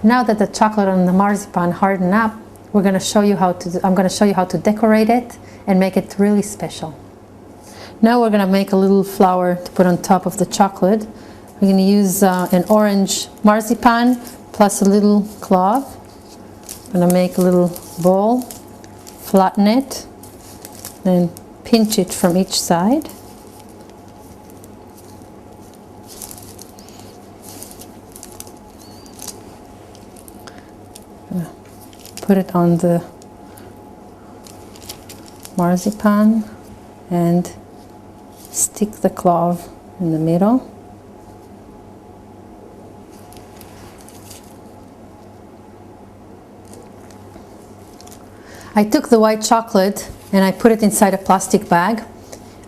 Now that the chocolate and the marzipan harden up, I'm going to show you how to decorate it and make it really special. Now we're going to make a little flower to put on top of the chocolate. We're going to use an orange marzipan plus a little clove. I'm going to make a little ball, flatten it, and pinch it from each side. Put it on the marzipan and stick the clove in the middle. I took the white chocolate and I put it inside a plastic bag.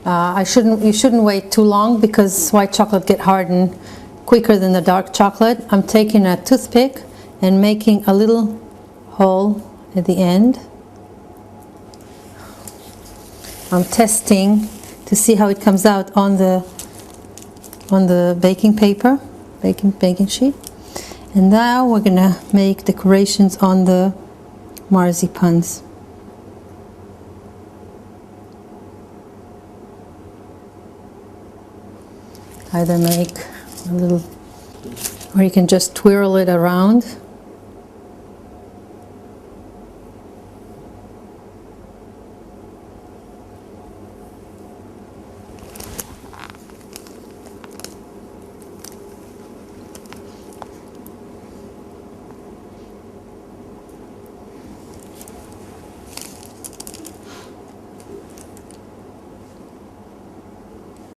You shouldn't wait too long because white chocolate gets hardened quicker than the dark chocolate. I'm taking a toothpick and making a little hole at the end. I'm testing to see how it comes out on the baking paper, baking sheet. And now we're gonna make decorations on the marzipans. Either make a little, or you can just twirl it around.